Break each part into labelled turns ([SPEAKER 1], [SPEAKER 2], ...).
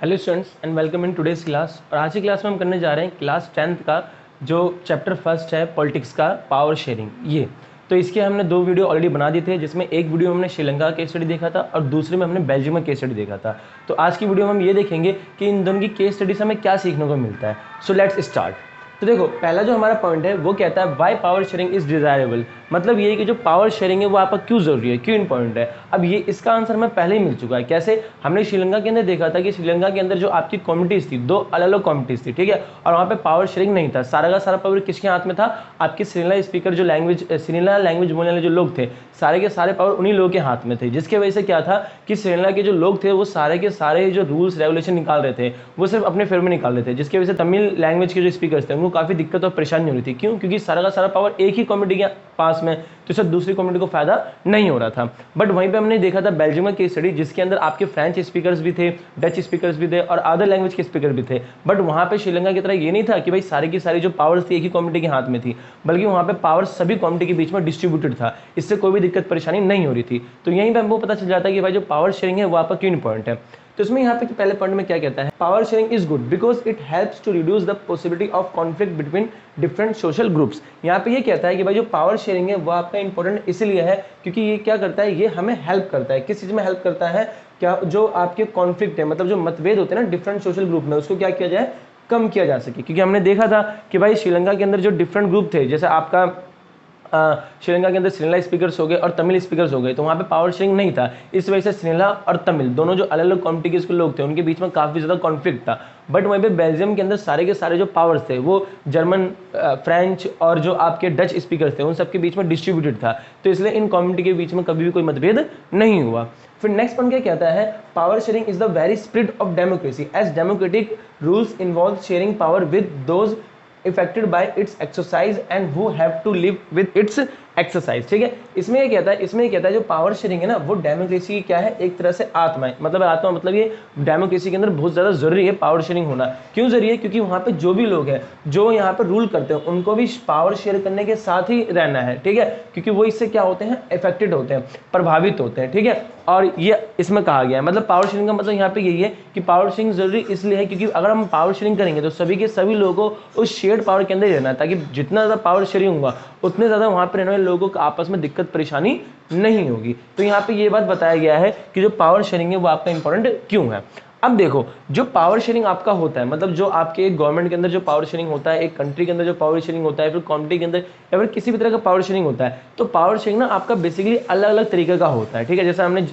[SPEAKER 1] Hello students and welcome in today's class. और आज की क्लास में हम करने जा रहे हैं क्लास 10th का जो चैप्टर फर्स्ट है पॉलिटिक्स का पावर शेयरिंग। ये तो इसके हमने दो वीडियो ऑलरेडी बना दिए थे, जिसमें एक वीडियो में हमने श्रीलंका का केस स्टडी देखा था और दूसरे में हमने बेल्जियम का केस स्टडी देखा था। तो आज की वीडियो में हम ये देखेंगे कि इन दोनों की केस स्टडी से हमें क्या सीखने को मिलता है। So let's start. तो देखो, पहला जो हमारा पॉइंट है वो कहता है why power sharing is desirable. मतलब ये कि जो पावर शेयरिंग है वो आपका क्यों जरूरी है, क्यों इंपॉर्टेंट है। अब ये इसका आंसर हमें पहले ही मिल चुका है। कैसे? हमने श्रीलंका के अंदर देखा था कि श्रीलंका के अंदर जो आपकी कम्युनिटीज थी, दो अलग अलग कम्युनिटीज थी, ठीक है, और वहाँ पे पावर शेयरिंग नहीं था। सारा का सारा पावर किसके हाथ में था? आपके श्रीलंका स्पीकर जो श्रीलंका लैंग्वेज बोलने वाले जो लोग थे, सारे के सारे पावर उन्हीं लोगों के हाथ में थे। जिसकी वजह से क्या था कि श्रीलंका के जो लोग थे वो सारे के सारे जो रूल्स रेगुलेशन निकाल रहे थे वो सिर्फ अपने फेवर में निकाल रहे थे, जिसकी वजह से तमिल लैंग्वेज के जो स्पीकर्स थे उनको काफी दिक्कत और परेशानी हो रही थी। क्यों? क्योंकि सारा का सारा पावर एक ही कम्युनिटी के पास में, तो इससे दूसरी कम्युनिटी को फायदा नहीं हो रहा था। बट वहीं पे हमने देखा था बेल्जियम का केस स्टडी, जिसके अंदर आपके फ्रेंच स्पीकर्स भी थे, डच स्पीकर्स भी थे और अदर लैंग्वेज के स्पीकर भी थे। बट वहां पे श्रीलंका की तरह ये नहीं था कि भाई सारी की सारी जो पावर्स थी एक ही कम्युनिटी के हाथ में थी, बल्कि वहां पे पावर सभी कम्युनिटी के बीच में डिस्ट्रीब्यूटेड था। इससे कोई भी दिक्कत परेशानी नहीं हो रही थी। तो यहीं पे हमको पता चल जाता है कि भाई जो पावर शेयरिंग है वो आपका क्यों इंपॉर्टेंट है। तो इसमें यहाँ पे पहले पॉइंट में क्या कहता है, power sharing is good because it helps to reduce the possibility of conflict between different social groups. यहाँ पे ये कहता है कि भाई जो पावर शेयरिंग है वो आपका इंपॉर्टेंट इसलिए है क्योंकि ये क्या करता है, ये हमें हेल्प करता है। किस चीज में हेल्प करता है? क्या जो आपके कॉन्फ्लिक्ट है, मतलब जो मतभेद होते हैं ना डिफरेंट सोशल ग्रुप में, उसको क्या किया जाए, कम किया जा सके। क्योंकि हमने देखा था कि भाई श्रीलंका के अंदर जो डिफरेंट ग्रुप थे, जैसे आपका श्रीलंका के अंदर श्रीलंका स्पीकर्स हो गए और तमिल स्पीकर्स हो गए, तो वहाँ पे पावर शेयरिंग नहीं था। इस वजह से श्रीलंका और तमिल दोनों जो अलग अलग कम्युनिटी के लोग थे उनके बीच में काफ़ी ज़्यादा कॉन्फ्लिक्ट था। बट वहीं पे बेल्जियम के अंदर सारे के सारे जो पावर्स थे वो जर्मन, फ्रेंच और जो आपके डच स्पीकर्स थे उन सबके बीच में डिस्ट्रीब्यूटेड था। तो इसलिए इन कम्युनिटी के बीच में कभी भी कोई मतभेद नहीं हुआ। फिर नेक्स्ट पॉइंट क्या कहता है, power sharing is the very spirit of democracy as democratic rules involve sharing power with those affected by its exercise and who have to live with its exercise. ठीक है, इसमें ये कहता है जो पावर शेयरिंग है ना वो डेमोक्रेसी की क्या है, एक तरह से आत्मा है। मतलब आत्मा मतलब ये डेमोक्रेसी के अंदर बहुत ज्यादा जरूरी है पावर शेयरिंग होना। क्यों जरूरी है? क्योंकि वहां पे जो भी लोग हैं जो यहाँ पे रूल करते हैं उनको भी पावर शेयर करने के साथ ही रहना है। ठीक है, क्योंकि वो इससे क्या होते हैं, इफेक्टेड होते हैं, प्रभावित होते हैं। ठीक है, और ये इसमें कहा गया है, मतलब पावर शेयरिंग का मतलब यहाँ पे यही है कि पावर शेयरिंग जरूरी इसलिए है क्योंकि अगर हम पावर शेयरिंग करेंगे तो सभी के सभी लोगों को उस शेयर्ड पावर के अंदर रहना है, ताकि जितना ज्यादा पावर शेयरिंग होगा उतने ज्यादा वहां पर रहने वाले लोगों को आपस में दिक्कत परेशानी नहीं होगी। तो यहाँ पे ये बात बताया गया है कि जो पावर शेयरिंग है वो आपका इंपॉर्टेंट क्यों है। अब देखो, जो पावर शेयरिंग आपका होता है, मतलब जो आपके एक गवर्नमेंट के अंदर जो पावर शेयरिंग होता है, एक कंट्री के अंदर जो पावर शेयरिंग होता है, फिर कम्युनिटी के अंदर या फिर किसी भी तरह का पावर शेयरिंग होता है, तो पावर शेयरिंग ना आपका बेसिकली अलग अलग तरीके का होता है। ठीक है, जैसे हमने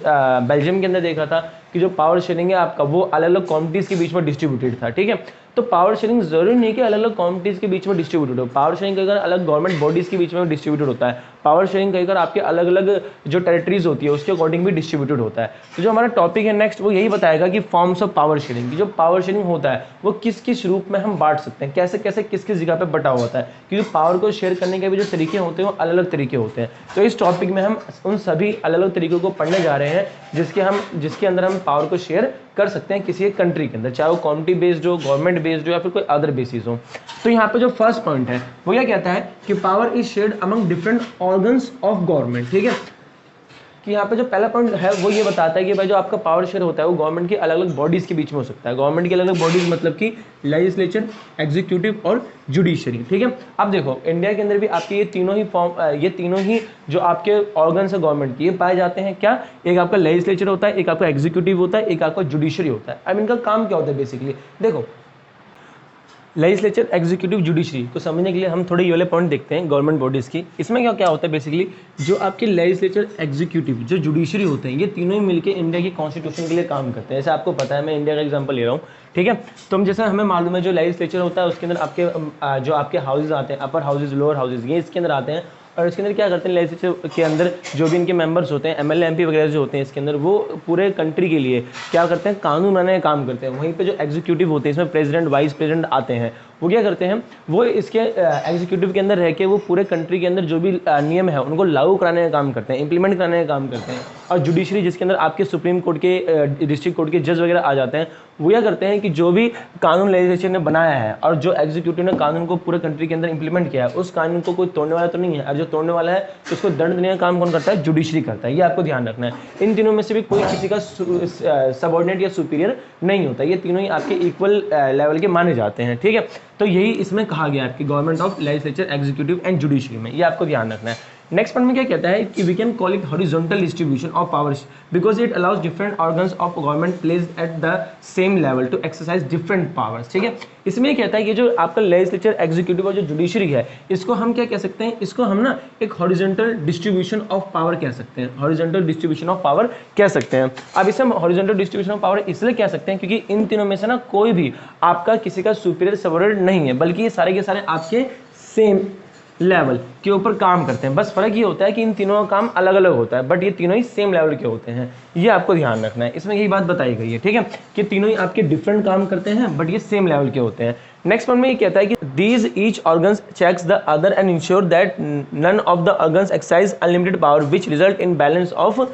[SPEAKER 1] बेल्जियम के अंदर देखा था कि जो पावर शेयरिंग है आपका वो अलग अलग कम्युनिटीज के बीच में डिस्ट्रीब्यूटेड था। ठीक है, तो पावर शेयरिंग जरूरी नहीं कि अलग अलग कम्युनिटीज के बीच में डिस्ट्रीब्यूटेड हो। पावर शेयरिंग कई बार अलग गवर्नमेंट बॉडीज के बीच में डिस्ट्रीब्यूटेड होता है। पावर शेयरिंग कई बार आपके अलग अलग जो टेरिटरीज होती है उसके अकॉर्डिंग भी डिस्ट्रीब्यूटेड होता है। तो जो हमारा टॉपिक है नेक्स्ट वो यही बताएगा कि फॉर्म्स ऑफ पावर शेयरिंग, की जो पावर शेयरिंग होता है वो किस किस रूप में हम बांट सकते हैं, कैसे कैसे किस किस जगह पे बटा हुआ होता है, क्योंकि पावर को शेयर करने के भी जो तरीके होते हैं वो अलग अलग तरीके होते हैं। तो इस टॉपिक में हम उन सभी अलग अलग तरीकों को पढ़ने जा रहे हैं जिसके अंदर हम पावर को शेयर कर सकते हैं किसी एक कंट्री के अंदर, चाहे वो कम्युनिटी बेस्ड हो, गवर्नमेंट बेस्ड हो या फिर कोई अदर बेसिस हो। तो यहाँ पे जो फर्स्ट पॉइंट है वो क्या कहता है कि power is shared among different organs of government. ठीक है, कि यहाँ पे जो पहला पॉइंट है वो ये बताता है कि भाई जो आपका पावर शेयर होता है वो गवर्नमेंट की अलग अलग बॉडीज के बीच में हो सकता है। गवर्नमेंट की अलग अलग बॉडीज मतलब कि लेजिस्लेचर, एग्जीक्यूटिव और जुडिशरी। ठीक है, अब देखो इंडिया के अंदर भी आपके ये तीनों ही जो आपके ऑर्गन्स है गवर्नमेंट की, ये पाए जाते हैं। क्या? एक आपका लेजिस्लेचर होता है, एक आपका एग्जीक्यूटिव होता है, एक आपका जुडिशरी होता है। अब इनका काम क्या होता है बेसिकली, देखो लेजिस्लेचर, एग्जीक्यूटिव, जुडिशरी को समझने के लिए हम थोड़े ये वाले पॉइंट देखते हैं गवर्नमेंट बॉडीज की। इसमें क्या क्या होता है बेसिकली, जो आपके लेजिस्लेचर, एग्जीक्यूटिव, जो जुडिशरी होते हैं, ये तीनों ही मिलकर इंडिया की कॉन्स्टिट्यूशन के लिए काम करते हैं। जैसे आपको पता है, मैं इंडिया का एग्जांपल ले रहा हूँ। ठीक है, तो हम जैसे हमें मालूम है जो लेजिस्लेचर होता है उसके अंदर आपके जो आपके हाउसेज आते हैं, अपर हाउसेज, लोअर हाउसेज, ये इसके अंदर आते हैं। और इसके अंदर क्या करते हैं, लेजिस्लेचर के अंदर जो भी इनके मेंबर्स होते हैं, एमएलए, एमपी वगैरह जो होते हैं, इसके अंदर वो पूरे कंट्री के लिए क्या करते हैं, कानून बनाने का काम करते हैं। वहीं पे जो एग्जीक्यूटिव होते हैं, इसमें प्रेसिडेंट, वाइस प्रेसिडेंट आते हैं, वो क्या करते हैं, वो इसके एग्जीक्यूटिव के अंदर रह के वो पूरे कंट्री के अंदर जो भी नियम है उनको लागू कराने का काम करते हैं, इंप्लीमेंट कराने का काम करते हैं। और जुडिशरी जिसके अंदर आपके सुप्रीम कोर्ट के डिस्ट्रिक्ट कोर्ट के जज वगैरह आ जाते हैं, वो क्या करते हैं कि जो भी कानून लेजिस्लेचर ने बनाया है और जो एग्जीक्यूटिव ने कानून को पूरे कंट्री के अंदर इंप्लीमेंट किया है, उस कानून को कोई तोड़ने वाला तो नहीं है, और जो तोड़ने वाला है तो उसको दंड देने का काम कौन करता है, जुडिशरी करता है। ये आपको ध्यान रखना है। इन तीनों में से भी कोई किसी का सबऑर्डिनेट या सुपीरियर नहीं होता, ये तीनों ही आपके इक्वल लेवल के माने जाते हैं, ठीक है। तो यही इसमें कहा गया है कि government of legislature, executive and judiciary में, ये आपको ध्यान रखना है। नेक्स्ट पॉइंट में क्या कहता है कि we can call it horizontal distribution of powers because it allows different organs of government placed at the same level to exercise different powers, ठीक है। इसमें ये कहता है कि जो आपका लेजिस्लेचर, एग्जीक्यूटिव और जो जुडिशरी है, इसको हम क्या कह सकते हैं, इसको हम ना एक हॉरिजॉन्टल डिस्ट्रीब्यूशन ऑफ पावर कह सकते हैं, हॉरिजॉन्टल डिस्ट्रीब्यूशन ऑफ पावर कह सकते हैं। अब इसे हम हॉरिजॉन्टल डिस्ट्रीब्यूशन ऑफ पावर इसलिए कह सकते हैं क्योंकि इन तीनों में से ना कोई भी आपका किसी का सुपीरियर सबऑर्डिनेट नहीं है, बल्कि ये सारे के सारे आपके सेम लेवल के ऊपर काम करते हैं। बस फर्क ये होता है कि इन तीनों का काम अलग अलग होता है, बट ये तीनों ही सेम लेवल के होते हैं। ये आपको ध्यान रखना है, इसमें यही बात बताई गई है, ठीक है, कि तीनों ही आपके डिफरेंट काम करते हैं बट ये सेम लेवल के होते हैं। नेक्स्ट पॉइंट में ये कहता है कि these each organs checks the other and ensure that none of the organs exercise unlimited power which result in balance of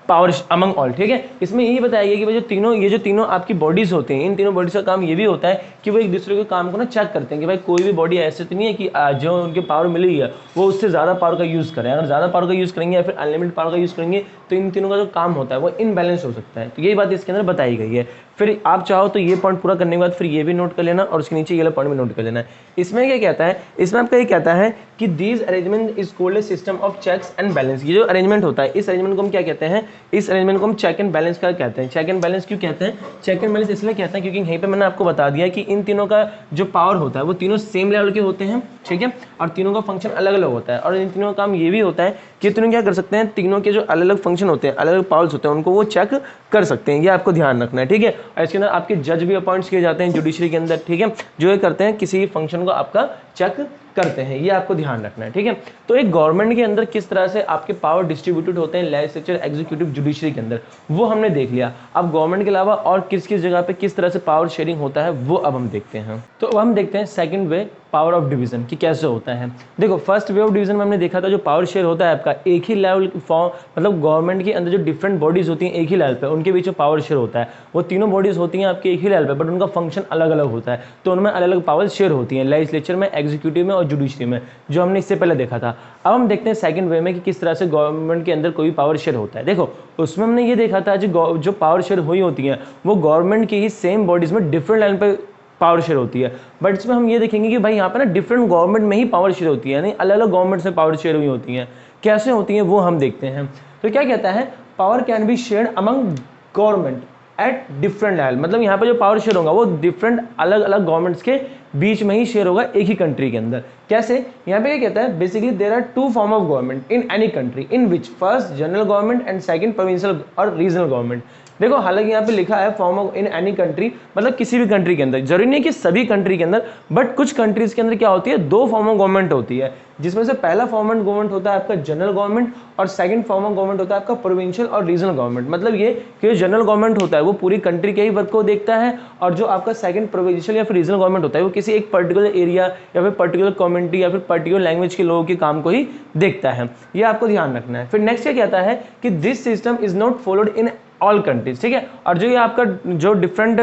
[SPEAKER 1] power among all, ठीक है। इसमें यही बताया गया कि भाई जो तीनों आपकी बॉडीज होते हैं, इन तीनों बॉडीज का काम ये भी होता है कि वो एक दूसरे के काम को ना चेक करते हैं कि भाई कोई भी बॉडी ऐसे तो नहीं है कि जो उनके पावर मिली है वो उससे ज़्यादा पावर का यूज़ करें। अगर ज़्यादा पावर का यूज़ करेंगे या फिर अनलिमिटेड पावर का यूज़ करेंगे तो इन तीनों का जो काम होता है वो इनबैलेंस हो सकता है। तो यही बात इसके अंदर बताई गई है। फिर आप चाहो तो ये पॉइंट पूरा करने के बाद फिर ये भी नोट कर लेना और उसके नीचे ये वाला पॉइंट भी नोट कर लेना है। इसमें क्या कहता है, इसमें आपका ये कहता है कि these arrangement is called a system of checks and balance. ये जो अरेंजमेंट होता है, इस अरेंजमेंट को हम क्या कहते हैं, इस अरेंजमेंट को हम चेक एंड बैलेंस का कहते हैं। चेक एंड बैलेंस क्यों कहते हैं, चेक एंड बैलेंस इसलिए कहते हैं क्योंकि यहीं पे मैंने आपको बता दिया कि इन तीनों का जो पावर होता है वो तीनों सेम लेवल के होते हैं, ठीक है, और तीनों का फंक्शन अलग अलग होता है। और इन तीनों का काम ये भी होता है कि तीनों क्या कर सकते हैं, तीनों के जो अलग अलग फंक्शन होते हैं, अलग अलग पावर्स होते हैं, उनको वो चेक कर सकते हैं। ये आपको ध्यान रखना है, ठीक है। और इसके अंदर आपके जज भी अपॉइंट्स किए जाते हैं जुडिशरी के अंदर, ठीक है, जो ये करते हैं किसी फंक्शन को आपका चेक करते हैं। ये आपको ध्यान रखना है, ठीक है। तो एक गवर्नमेंट के अंदर किस तरह से आपके पावर डिस्ट्रीब्यूटेड होते हैं लेजिस्लेचर, एग्जीक्यूटिव, जुडिशरी के अंदर, वो हमने देख लिया। अब गवर्नमेंट के अलावा और किस किस जगह पे किस तरह से पावर शेयरिंग होता है वो अब हम देखते हैं। तो अब हम देखते हैं second way power of division कि कैसे होता है। देखो फर्स्ट वे ऑफ डिवीजन में हमने देखा था जो पावर शेयर होता है आपका एक ही लेवल फॉर्म, मतलब गवर्नमेंट के अंदर जो डिफरेंट बॉडीज होती हैं एक ही लेवल पे, उनके बीच में पावर शेयर होता है। वो तीनों बॉडीज होती हैं आपके एक ही लेवल पे बट उनका फंक्शन अलग अलग होता है, तो उनमें अलग अलग पावर शेयर होती हैं लेजिस्लेचर में, एग्जीक्यूटिव में और जुडिशरी में, जो हमने इससे पहले देखा था। अब हम देखते हैं सेकंड वे में कि किस तरह से गवर्नमेंट के अंदर कोई पावर शेयर होता है। देखो उसमें हमने ये देखा था जो पावर शेयर हुई होती है वो गवर्नमेंट की ही सेम बॉडीज में डिफरेंट लेवल पे पावर शेयर होती है, बट इसमें हम ये देखेंगे कि भाई यहाँ पे ना डिफरेंट गवर्नमेंट में ही पावर शेयर होती है, यानी अलग अलग गवर्नमेंट से पावर शेयर हुई होती हैं। कैसे होती हैं वो हम देखते हैं। तो क्या कहता है, power can be shared among government at different level, मतलब यहाँ पे जो पावर शेयर होगा वो डिफरेंट अलग अलग गवर्नमेंट्स के बीच में ही शेयर होगा एक ही कंट्री के अंदर। कैसे, यहाँ पे क्या कहता है, basically there are two form of government in any country in which first general government and second provincial और रीजनल गवर्नमेंट। देखो हालांकि यहाँ पे लिखा है form of in any country, मतलब किसी भी कंट्री के अंदर, जरूरी नहीं कि सभी कंट्री के अंदर, बट कुछ कंट्रीज के अंदर क्या होती है, दो फॉर्म ऑफ गवर्नमेंट होती है, जिसमें से पहला फॉर्म ऑफ गवर्नमेंट होता है आपका जनरल गवर्नमेंट और सेकंड फॉर्म ऑफ गवर्नमेंट होता है आपका प्रोविंशियल और रीजनल गवर्नमेंट। मतलब ये कि जनरल गवर्नमेंट होता है वो पूरी कंट्री के ही वर्क को देखता है, और जो आपका सेकंड प्रोविंशियल या फिर रीजनल गवर्नमेंट होता है वो किसी एक पर्टिकुलर एरिया या फिर पर्टिकुलर कम्युनिटी या फिर पर्टिकुलर लैंग्वेज के लोगों के काम को ही देखता है। ये आपको ध्यान रखना है। फिर नेक्स्ट क्या कहता है कि this system is not followed in all countries, ठीक है। और जो ये आपका जो डिफरेंट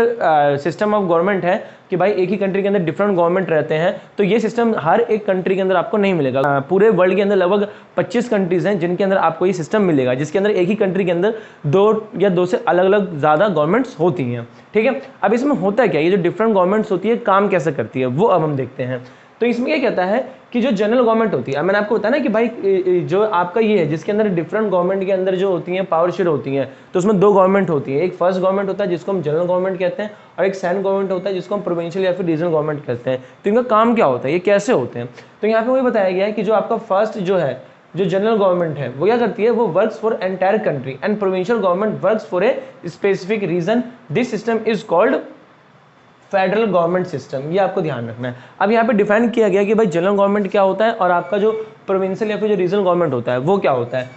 [SPEAKER 1] सिस्टम ऑफ गवर्नमेंट है कि भाई एक ही कंट्री के अंदर डिफरेंट गवर्नमेंट रहते हैं, तो ये सिस्टम हर एक कंट्री के अंदर आपको नहीं मिलेगा। पूरे वर्ल्ड के अंदर लगभग 25 कंट्रीज हैं जिनके अंदर आपको ये सिस्टम मिलेगा, जिसके अंदर एक ही कंट्री के अंदर दो से अलग अलग ज़्यादा गवर्नमेंट्स होती हैं, ठीक है। अब इसमें होता क्या, ये जो डिफरेंट गवर्नमेंट्स होती है काम कैसे करती है वो अब हम देखते हैं। तो इसमें क्या कहता है कि जो जनरल गवर्नमेंट होती है, मैंने आपको बताया ना कि भाई जो आपका ये है जिसके अंदर डिफरेंट गवर्नमेंट के अंदर जो होती हैं पावर शेयर होती हैं, तो उसमें दो गवर्नमेंट होती है, एक फर्स्ट गवर्नमेंट होता है जिसको हम जनरल गवर्नमेंट कहते हैं और एक सेकंड गवर्नमेंट होता है जिसको हम प्रोविंशियल या फिर रीजनल गवर्नमेंट कहते हैं। तो इनका काम क्या होता है, ये कैसे होते हैं, तो यहाँ पे वही बताया गया है कि जो आपका फर्स्ट जो है जो जनरल गवर्नमेंट है वो क्या करती है, वो works for entire country and provincial government works for a specific region. This system is called federal government system. ये आपको ध्यान रखना है। अब यहाँ पे डिफाइन किया गया कि भाई जनरल गवर्नमेंट क्या होता है और आपका जो प्रोविंशियल या फिर जो रीजनल गवर्नमेंट होता है वो क्या होता है।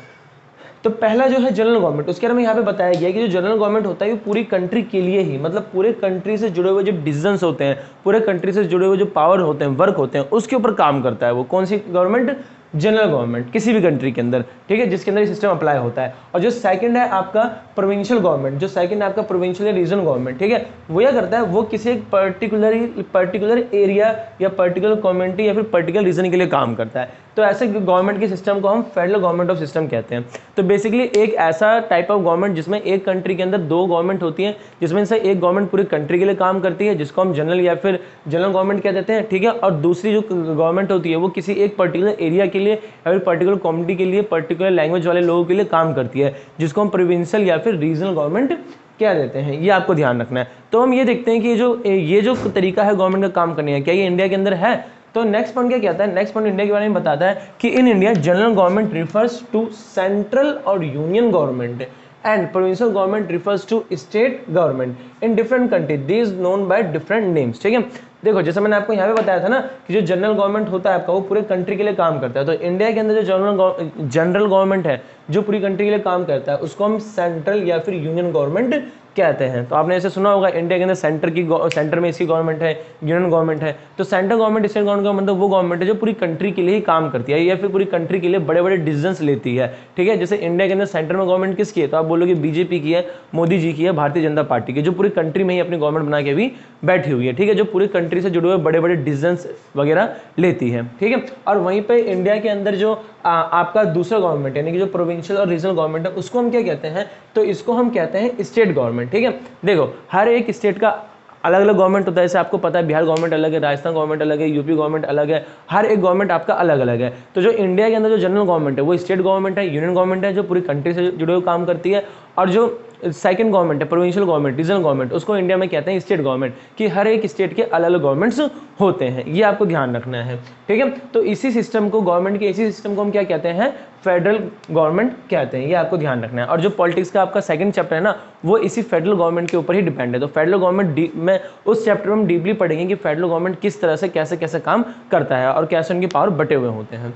[SPEAKER 1] तो पहला जो है जनरल गवर्नमेंट, उसके बारे में यहाँ पे बताया गया है कि जो जनरल गवर्नमेंट होता है वो पूरी कंट्री के लिए ही, मतलब पूरे कंट्री से जुड़े हुए जो डिसीजंस होते हैं, पूरे कंट्री से जुड़े हुए जो पावर होते हैं, वर्क होते हैं, उसके ऊपर काम करता है। वो कौन सी गवर्नमेंट? जनरल गवर्नमेंट, किसी भी कंट्री के अंदर, ठीक है, जिसके अंदर ये सिस्टम अप्लाई होता है। और जो सेकंड है आपका प्रोविंशियल गवर्नमेंट, जो सेकंड है आपका प्रोविंशियल या रीजनल गवर्नमेंट, ठीक है, वो क्या करता है, वो किसी एक पर्टिकुलर एरिया या पर्टिकुलर कम्युनिटी या फिर पर्टिकुलर रीजन के लिए काम करता है। तो ऐसे गवर्नमेंट के सिस्टम को हम फेडरल गवर्नमेंट ऑफ सिस्टम कहते हैं। तो बेसिकली एक ऐसा टाइप ऑफ गवर्नमेंट जिसमें एक कंट्री के अंदर दो गवर्नमेंट होती है, जिसमें से एक गवर्नमेंट पूरी कंट्री के लिए काम करती है, जिसको हम जनरल या फिर जनरल गवर्नमेंट कह देते हैं, ठीक है, और दूसरी जो गवर्नमेंट होती है वो किसी एक पर्टिकुलर एरिया के लिए या फिर पर्टिकुलर कम्युनिटी के लिए, पर्टिकुलर लैंग्वेज वाले लोगों के लिए काम करती है, जिसको हम प्रोविंशियल या फिर रीजनल गवर्नमेंट क्या देते हैं। ये आपको ध्यान रखना है। तो हम ये देखते हैं कि ये जो तरीका है गवर्नमेंट का काम करने का, क्या ये इंडिया के अंदर है? तो नेक्स्ट पॉइंट क्या कहता है? नेक्स्ट पॉइंट इंडिया के बारे में बताता है कि in India general government refers to central और union government and provincial government refers to state government in different country, this known by different names, ठीक है। देखो जैसे मैंने आपको यहाँ पे बताया था ना कि जो जनरल गवर्नमेंट होता है आपका वो पूरे कंट्री के लिए काम करता है। तो इंडिया के अंदर जो जनरल गवर्नमेंट है जो पूरी कंट्री के लिए काम करता है उसको हम सेंट्रल या फिर यूनियन गवर्नमेंट कहते हैं। तो आपने ऐसे सुना होगा इंडिया के अंदर सेंटर में इसकी गवर्नमेंट है, यूनियन गवर्नमेंट है। तो सेंट्रल गवर्नमेंट, स्टेट गवर्नमेंट का मतलब वो गवर्नमेंट है जो पूरी कंट्री के लिए ही काम करती है या फिर पूरी कंट्री के लिए बड़े बड़े डिसीजंस लेती है, ठीक है। जैसे इंडिया के अंदर सेंटर में गवर्नमेंट किसकी है? तो आप बोलोगे बीजेपी की है, मोदी जी की है, भारतीय जनता पार्टी की, जो पूरी कंट्री में ही अपनी गवर्नमेंट बना के भी बैठी हुई है, ठीक है, जो पूरी कंट्री से जुड़े हुए बड़े बड़े डिसीजंस वगैरह लेती है, ठीक है। और वहीं पे इंडिया के अंदर जो आपका दूसरा गवर्नमेंट यानी कि जो प्रोविंशियल और रीजनल गवर्नमेंट है उसको हम क्या कहते हैं? तो इसको हम कहते हैं स्टेट गवर्नमेंट, ठीक है। देखो हर एक स्टेट का अलग अलग गवर्नमेंट होता है। जैसे आपको पता है बिहार गवर्नमेंट अलग है, राजस्थान गवर्नमेंट अलग है, यूपी गवर्नमेंट अलग है, हर एक गवर्नमेंट आपका अलग अलग है। तो जो इंडिया के अंदर जो जनरल गवर्नमेंट है वो स्टेट गवर्नमेंट है, यूनियन गवर्नमेंट है जो पूरी कंट्री से जुड़े हुए काम करती है। और जो सेकंड गवर्नमेंट है प्रोविंशियल गवर्नमेंट, रीजनल गवर्नमेंट, उसको इंडिया में कहते हैं स्टेट गवर्नमेंट, कि हर एक स्टेट के अलग अलग गवर्नमेंट्स होते हैं। ये आपको ध्यान रखना है, ठीक है। तो इसी सिस्टम को, गवर्नमेंट के इसी सिस्टम को हम क्या कहते हैं? फेडरल गवर्नमेंट कहते हैं। ये आपको ध्यान रखना है। और जो पॉलिटिक्स का आपका सेकंड चैप्टर है ना वो इसी फेडरल गवर्नमेंट के ऊपर ही डिपेंड है। तो फेडरल गवर्नमेंट में उस चैप्टर में हम डीपली पढ़ेंगे कि फेडरल गवर्नमेंट किस तरह से कैसे कैसे काम करता है और कैसे उनकी पावर बटे हुए होते हैं।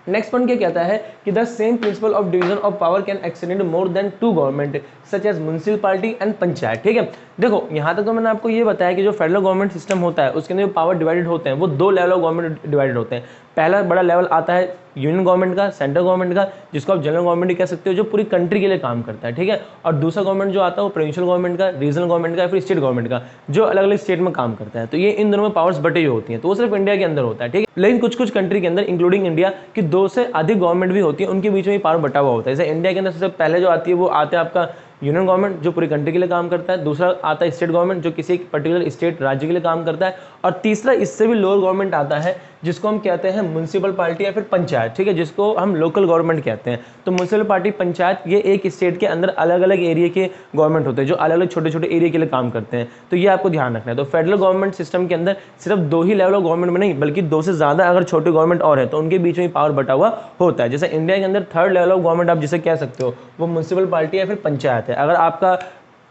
[SPEAKER 1] नेक्स्ट पॉइंट क्या कहता है कि the same principle of division of power can extend more than two government such as municipality and panchayat, ठीक है। देखो यहाँ तक तो मैंने आपको ये बताया कि जो फेडरल गवर्नमेंट सिस्टम होता है उसके अंदर जो पावर डिवाइडेड होते हैं वो दो लेवल ऑफ गवर्नमेंट डिवाइडेड होते हैं। पहला बड़ा लेवल आता है यूनियन गवर्नमेंट का, सेंट्रल गवर्नमेंट का, जिसको आप जनरल गवर्नमेंट कह सकते हो, जो पूरी कंट्री के लिए काम करता है, ठीक है। और दूसरा गवर्नमेंट जो आता है वो प्रोविंशियल गवर्नमेंट का, रीजनल गवर्नमेंट का या फिर स्टेट गवर्नमेंट का, जो अलग अलग स्टेट में काम करता है। तो ये इन दोनों में पावर्स बटे हुए होती हैं। तो वो सिर्फ इंडिया के अंदर होता है, ठीक है। लेकिन कुछ कुछ कंट्री के अंदर इंक्लूडिंग इंडिया की दो से अधिक गवर्नमेंट भी होती है, उनके बीच में पावर बटा हुआ होता है। जैसे इंडिया के अंदर सबसे पहले जो आती है वो आता है आपका यूनियन गवर्नमेंट जो पूरी कंट्री के लिए काम करता है, दूसरा आता है स्टेट गवर्नमेंट जो किसी एक पर्टिकुलर स्टेट राज्य के लिए काम करता है, और तीसरा इससे भी लोअर गवर्नमेंट आता है जिसको हम कहते हैं म्युनिसिपल पार्टी या फिर पंचायत, ठीक है, जिसको हम लोकल गवर्नमेंट कहते हैं। तो म्युनिसिपल पार्टी, पंचायत, ये एक स्टेट के अंदर अलग अलग एरिया के गवर्नमेंट होते हैं जो अलग अलग छोटे छोटे एरिया के लिए काम करते हैं। तो ये आपको ध्यान रखना है। तो फेडरल गवर्नमेंट सिस्टम के अंदर सिर्फ दो ही लेवल ऑफ गवर्नमेंट में नहीं बल्कि दो से ज्यादा अगर छोटे गवर्नमेंट और है तो उनके बीच में पावर बटा हुआ होता है। जैसे इंडिया के अंदर थर्ड लेवल ऑफ गवर्नमेंट आप जिसे कह सकते हो वो म्युनिसिपल पार्टी या फिर पंचायत है। अगर आपका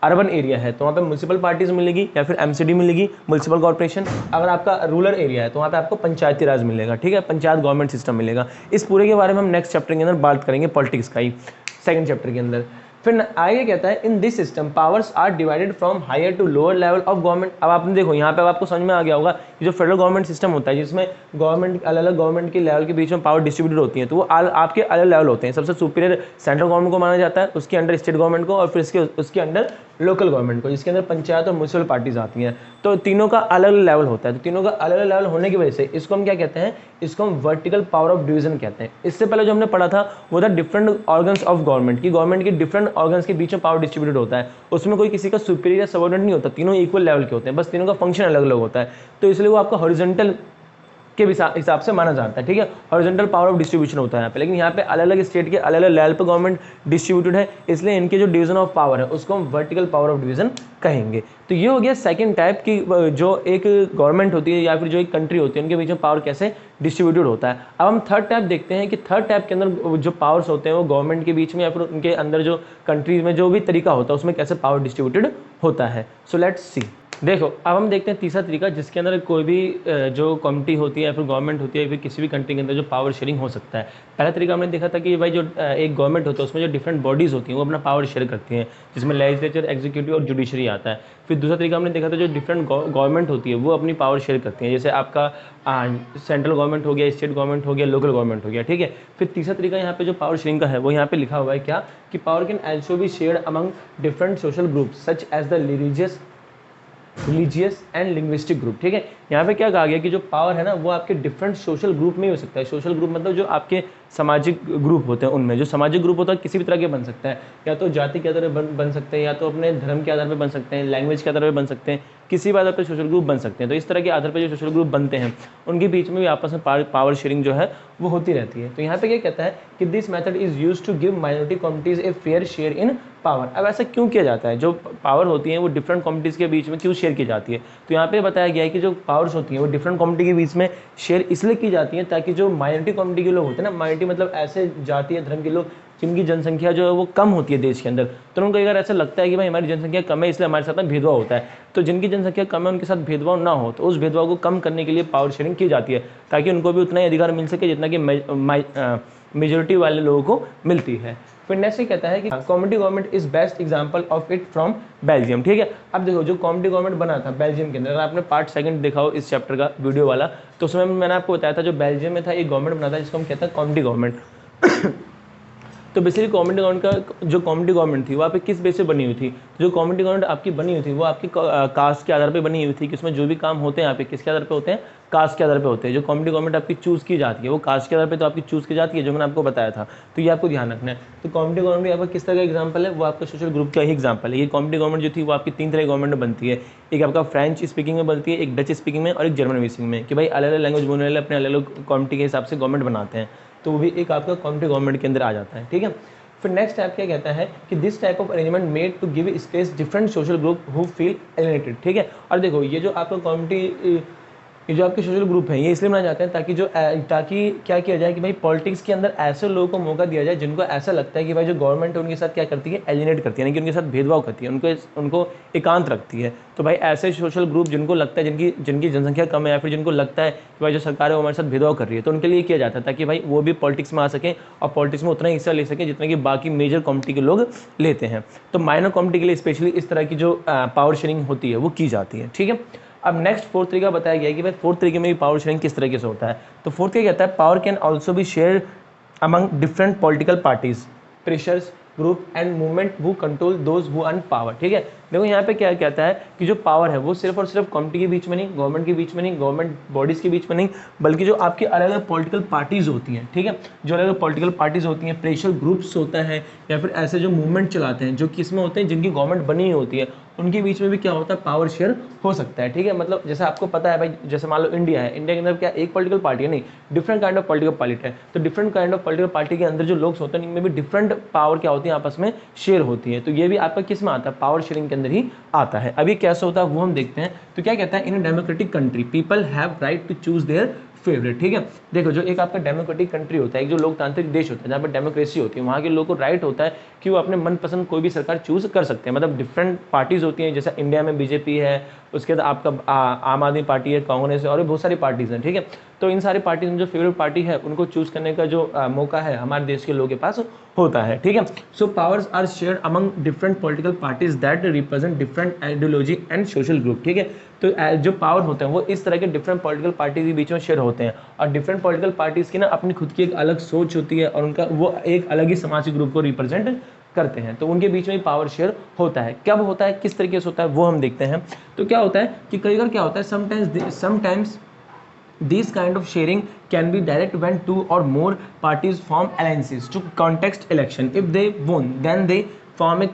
[SPEAKER 1] अर्बन एरिया है तो वहाँ पे म्युनिसिपल पार्टीज मिलेगी या फिर एमसीडी मिलेगी, म्युनिसिपल कॉर्पोरेशन। अगर आपका रूरल एरिया है तो वहाँ पे आपको पंचायती राज मिलेगा, ठीक है, पंचायत गवर्नमेंट सिस्टम मिलेगा। इस पूरे के बारे में हम नेक्स्ट चैप्टर के अंदर बात करेंगे, पॉलिटिक्स का ही सेकंड चैप्टर के अंदर। फिर आगे कहता है in this system powers are divided from higher to lower level of government. अब आपने देखो यहाँ पे अब आपको समझ में आ गया होगा कि जो फेडरल गवर्नमेंट सिस्टम होता है जिसमें गवर्नमेंट अलग अलग गवर्नमेंट के लेवल के बीच में पावर डिस्ट्रीब्यूटेड होती है, तो वो आपके अलग लेवल होते हैं। सबसे सुपीरियर सेंट्रल गवर्नमेंट को माना जाता है, उसके अंडर स्टेट गवर्नमेंट को, और फिर उसके अंडर लोकल गवर्नमेंट को, जिसके अंदर पंचायत और म्युनिसिपल पार्टीज आती हैं। तो तीनों का अलग अलग लेवल होता है। तो तीनों का अलग अलग लेवल होने की वजह से इसको हम क्या कहते हैं? इसको हम वर्टिकल पावर ऑफ डिवीजन कहते हैं। इससे पहले जो हमने पढ़ा था वो था डिफरेंट ऑर्गन्स ऑफ गवर्नमेंट, की गवर्नमेंट के डिफरेंट ऑर्गन्स के बीच में पावर डिस्ट्रीब्यूटेड होता है। उसमें कोई किसी का सुपीरियर या सबऑर्डिनेट नहीं होता, तीनों इक्वल लेवल के होते हैं, बस तीनों का फंक्शन अलग अलग होता है। तो इसलिए वो आपका हॉरिजॉन्टल के हिसाब से माना जाता है, ठीक है, हॉरिजॉन्टल पावर ऑफ डिस्ट्रीब्यूशन होता है यहाँ पे। लेकिन यहाँ पे अलग अलग स्टेट के अलग अलग लेवल पे गवर्नमेंट डिस्ट्रीब्यूटेड है, इसलिए इनके जो डिवीजन ऑफ पावर है उसको हम वर्टिकल पावर ऑफ डिवीजन कहेंगे। तो ये हो गया सेकंड टाइप की, जो एक गवर्नमेंट होती है या फिर जो एक कंट्री होती है उनके बीच में पावर कैसे डिस्ट्रीब्यूटेड होता है। अब हम थर्ड टाइप देखते हैं कि थर्ड टाइप के अंदर जो पावर्स होते हैं वो गवर्नमेंट के बीच में या फिर उनके अंदर जो कंट्रीज में जो भी तरीका होता है उसमें कैसे पावर डिस्ट्रीब्यूटेड होता है। So let's see. देखो अब हम देखते हैं तीसरा तरीका, जिसके अंदर कोई भी जो कम्युनिटी होती है या फिर गवर्नमेंट होती है या फिर किसी भी कंट्री के अंदर जो पावर शेयरिंग हो सकता है। पहला तरीका हमने देखा था कि भाई जो एक गवर्नमेंट होता है उसमें जो डिफरेंट बॉडीज़ होती हैं वो अपना पावर शेयर करती हैं, जिसमें लेजिस्लेचर, एग्जीक्यूटिव और जुडिशरी आता है। फिर दूसरा तरीका हमने देखा था जो डिफरेंट गवर्नमेंट होती है वो अपनी पावर शेयर करती हैं, जैसे आपका सेंट्रल गवर्नमेंट हो गया, स्टेट गवर्नमेंट हो गया, लोकल गवर्नमेंट हो गया, ठीक है। फिर तीसरा तरीका यहाँ पे जो पावर शेयरिंग का है वो यहाँ पे लिखा हुआ है क्या, कि power can also be shared among different social groups such as the religious and linguistic group, ठीक है। यहाँ पे क्या कहा गया कि जो पावर है ना वो आपके डिफरेंट सोशल ग्रुप में ही हो सकता है। सोशल ग्रुप मतलब जो आपके सामाजिक ग्रुप होते हैं उनमें, जो सामाजिक ग्रुप होता है किसी भी तरह के बन सकता है, या तो जाति के आधार पर बन सकते हैं, या तो अपने धर्म के आधार पर बन सकते हैं, लैंग्वेज के आधार पर बन सकते हैं, किसी भी आधार पर सोशल ग्रुप बन सकते हैं। तो इस तरह के आधार पर जो सोशल ग्रुप बनते हैं उनके बीच में भी आपस में पावर शेयरिंग जो है वो होती रहती है। तो यहाँ पे क्या कहता है कि this method is used to give minority communities a fair share in power. अब ऐसा क्यों किया जाता है, जो पावर होती है वो डिफरेंट कम्युनिटीज़ के बीच में क्यों शेयर की जाती है। तो यहाँ पे बताया गया है कि जो पावर्स होती हैं वो डिफरेंट कम्युनिटी के बीच में शेयर इसलिए की जाती हैं ताकि जो माइनॉरिटी कम्युनिटी के लोग होते हैं ना, माइनॉरिटी मतलब ऐसे जाति या धर्म के लोग जिनकी जनसंख्या जो है वो कम होती है देश के अंदर, तो उनको अगर ऐसा लगता है कि भाई हमारी जनसंख्या कम है इसलिए हमारे साथ में भेदभाव होता है, तो जिनकी जनसंख्या कम है उनके साथ भेदभाव ना हो, तो उस भेदभाव को कम करने के लिए पावर शेयरिंग की जाती है ताकि उनको भी उतना ही अधिकार मिल सके जितना कि मेजोरिटी वाले लोगों को मिलती है। फिर नेक्स्ट ये कहता है कि community government is best example of it from Belgium, ठीक है। अब देखो जो कम्युनिटी गवर्नमेंट बना था बेल्जियम के अंदर, अगर आपने पार्ट सेकंड देखा हो इस चैप्टर का वीडियो वाला, तो उसमें मैंने आपको बताया था जो बेल्जियम में था एक गवर्नमेंट बना था जिसको हम कहते हैं कम्युनिटी गवर्नमेंट। तो बेसिकली कम्युनिटी गवर्नमेंट का जो कम्युनिटी गवर्नमेंट थी वहाँ पे किस बेस से बनी हुई थी, जो कम्युनिटी गवर्नमेंट आपकी बनी हुई थी वो आपकी कास्ट के आधार पे बनी हुई थी, कि उसमें जो भी काम होते हैं यहाँ पे किसके आधार पे होते हैं, कास्ट के आधार पे होते हैं। जो कम्युनिटी गवर्नमेंट आपकी चूज़ की जाती है वो कास्ट के आधार पे तो आपकी चूज़ की जाती है, जो मैंने आपको बताया था, तो ये आपको ध्यान रखना है। तो कम्युनिटी गवर्नमेंट आपका किस तरह का एग्जाम्पल है, वो आपका सोशल ग्रुप का ही एग्जाम्पल है। ये कम्युनिटी गवर्नमेंट जो थी वो आपकी तीन तरह की गवर्नमेंट बनती है, एक आपका फ्रेंच स्पीकिंग में बनती है, एक डच स्पीकिंग में और एक जर्मन स्पीकिंग में, कि भाई अलग अलग लैंग्वेज बोलने वाले अपने अलग अलग कम्युनिटी के हिसाब से गवर्नमेंट बनाते हैं, तो वो भी एक आपका कम्युनिटी गवर्नमेंट के अंदर आ जाता है, ठीक है। फिर नेक्स्ट टाइप क्या कहता है कि this type of arrangement made to give space different social group who feel alienated, ठीक है। और देखो ये जो आपका कम्युनिटी, ये जो आपके सोशल ग्रुप हैं ये इसलिए बनाए जाते हैं ताकि क्या किया जाए कि भाई पॉलिटिक्स के अंदर ऐसे लोगों को मौका दिया जाए जिनको ऐसा लगता है कि भाई जो गवर्नमेंट है उनके साथ क्या करती है, एलिनेट करती है, यानी कि उनके साथ भेदभाव करती है, उनको एकांत रखती है। तो भाई ऐसे सोशल ग्रुप जिनको लगता है, जिनकी जनसंख्या कम है या फिर जिनको लगता है कि भाई जो सरकार है वो हमारे साथ भेदभाव कर रही है, तो उनके लिए किया जाता है ताकि भाई वो भी पॉलिटिक्स में आ सकें और पॉलिटिक्स में उतना हिस्सा ले सकें जितना कि बाकी मेजर कम्युनिटी के लोग लेते हैं। तो माइनर कम्युनिटी के लिए स्पेशली इस तरह की जो पावर शेयरिंग होती है वो की जाती है, ठीक है। अब नेक्स्ट फोर्थ तरीका बताया गया है कि भाई फोर्थ तरीके में भी पावर शेयरिंग किस तरीके से होता है। तो फोर्थ क्या कहता है, power can also be share among different political parties, pressures, group and movement who control those who earn power, ठीक है। देखो यहाँ पे क्या कहता है कि जो पावर है वो सिर्फ और सिर्फ कम्युनिटी के बीच में नहीं, गवर्नमेंट के बीच में नहीं, गवर्नमेंट बॉडीज़ के बीच में नहीं, बल्कि जो आपकी अलग अलग पॉलिटिकल पार्टीज़ होती हैं, ठीक है, जो अलग अलग पॉलिटिकल पार्टीज़ होती हैं, प्रेशर ग्रुप्स होता है, या फिर ऐसे जो मूवमेंट चलाते हैं जो किस में होते हैं, जिनकी गवर्नमेंट बनी होती है, उनके बीच में भी क्या होता है, पावर शेयर हो सकता है, ठीक है। मतलब जैसे आपको पता है भाई, जैसे मान लो इंडिया है, इंडिया के अंदर क्या एक पॉलिटिकल पार्टी है, नहीं, different kind of political party है, तो different kind of political party के अंदर जो लोग होते हैं इनमें भी डिफरेंट पावर क्या होती है, आपस में शेयर होती है। तो ये भी आपका किस में आता है, पावर शेयरिंग के अंदर ही आता है। अभी कैसे होता है वो हम देखते हैं। तो क्या कहता है, in democratic country people have right to choose their favourite, ठीक है। देखो जो एक आपका डेमोक्रेटिक कंट्री होता है, एक जो लोकतांत्रिक देश होता है जहाँ पर डेमोक्रेसी होती है, वहाँ के लोगों को राइट होता है कि वो अपने मनपसंद कोई भी सरकार चूज कर सकते हैं। मतलब डिफरेंट पार्टीज होती हैं, जैसे इंडिया में बीजेपी है, उसके बाद आपका आम आदमी पार्टी है, कांग्रेस है, और भी बहुत सारी पार्टीज हैं, ठीक है। तो इन सारी पार्टीज में जो फेवरेट पार्टी है उनको चूज करने का जो मौका है हमारे देश के लोगों के पास होता है, ठीक है। So powers are shared among different political parties that represent different ideology and social group, ठीक है। तो जो पावर होते हैं वो इस तरह के डिफरेंट पॉलिटिकल पार्टीज के बीच में शेयर होते हैं, और डिफरेंट पॉलिटिकल पार्टीज की ना अपनी खुद की एक अलग सोच होती है, और उनका वो एक अलग ही सामाजिक ग्रुप को रिप्रेजेंट करते हैं, तो उनके बीच में पावर शेयर होता है। कब होता है, किस तरीके से होता है, वो हम देखते हैं। तो क्या होता है कि कई बार क्या होता है, sometimes this kind of sharing can be direct when two or more parties form alliances to contest election. If they won, then they form a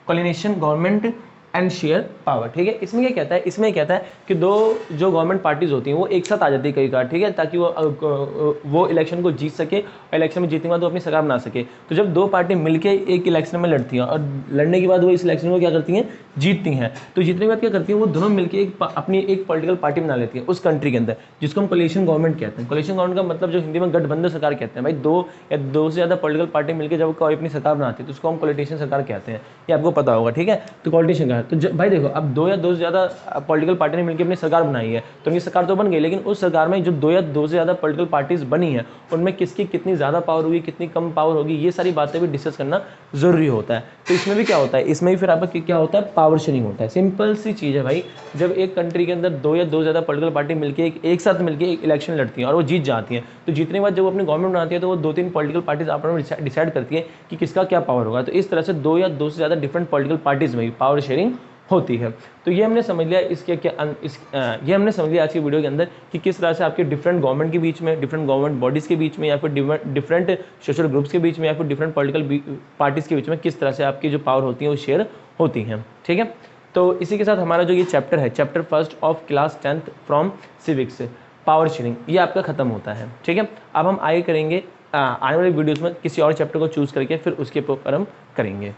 [SPEAKER 1] coalition government and share power, ठीक है। इसमें क्या कहता है, इसमें कहता है कि दो जो गवर्नमेंट पार्टीज होती हैं वो एक साथ आ जाती है कई बार, ठीक है, ताकि वो इलेक्शन को जीत सके, और इलेक्शन में जीतने के बाद वो अपनी सरकार बना सके। तो जब दो पार्टी मिलकर एक इलेक्शन में लड़ती हैं और लड़ने के बाद वो इस इलेक्शन को क्या करती हैं, जीतती हैं, तो जीतने के बाद क्या करती हैं, वो दोनों मिलकर अपनी एक पॉलिटिकल पार्टी बना लेती है उस कंट्री के अंदर, जिसको हम कोलिशन गवर्नमेंट कहते हैं। कोलिशन गवर्नमेंट का मतलब जो हिंदी में गठबंधन सरकार कहते हैं, भाई दो या दो से ज़्यादा पॉलिटिकल पार्टी मिलकर जब कोई अपनी सरकार बनाती है तो उसको हम कोलिशन सरकार कहते हैं, ये आपको पता होगा, ठीक है। तो कोलिशन तो भाई देखो, अब दो या दो से ज़्यादा पॉलिटिकल पार्टी ने मिलकर अपनी सरकार बनाई है, तो उनकी सरकार तो बन गई, लेकिन उस सरकार में जो दो या दो से ज़्यादा पॉलिटिकल पार्टीज़ बनी है उनमें किसकी कितनी ज़्यादा पावर होगी, कितनी कम पावर होगी, ये सारी बातें भी डिस्कस करना ज़रूरी होता है। तो इसमें भी क्या होता है, इसमें भी फिर आपका क्या होता है, पावर शेयरिंग होता है। सिंपल सी चीज़ है भाई, जब एक कंट्री के अंदर दो या दो ज़्यादा पॉलिटिकल पार्टी मिलकर एक साथ मिलकर एक इलेक्शन लड़ती हैं और वो जीत जाती हैं, तो जीतने के बाद जब वो अपनी गवर्नमेंट बनाती है तो वो दो तीन पॉलिटिकल पार्टीज आपस में डिसाइड करती है कि किसका क्या पावर होगा। तो इस तरह से दो या दो से ज़्यादा डिफरेंट पॉलिटिकल पार्टीज में पावर शेयरिंग होती है। तो ये हमने समझ लिया इसके क्या ये हमने समझ लिया आज की वीडियो के अंदर कि किस तरह से आपके डिफरेंट गवर्नमेंट के बीच में, डिफरेंट गवर्नमेंट बॉडीज़ के बीच में, या फिर डिफरेंट सोशल ग्रुप्स के बीच में, या फिर डिफरेंट पॉलिटिकल पार्टीज़ के बीच में किस तरह से आपकी जो पावर होती है वो शेयर होती हैं। ठीक है, तो इसी के साथ हमारा जो ये चैप्टर है, chapter first of class 10th from civics, power sharing, ये आपका खत्म होता है। ठीक है, अब हम आगे करेंगे आने वाले वीडियोस में किसी और चैप्टर को चूज़ करके फिर उसके ऊपर हम करेंगे।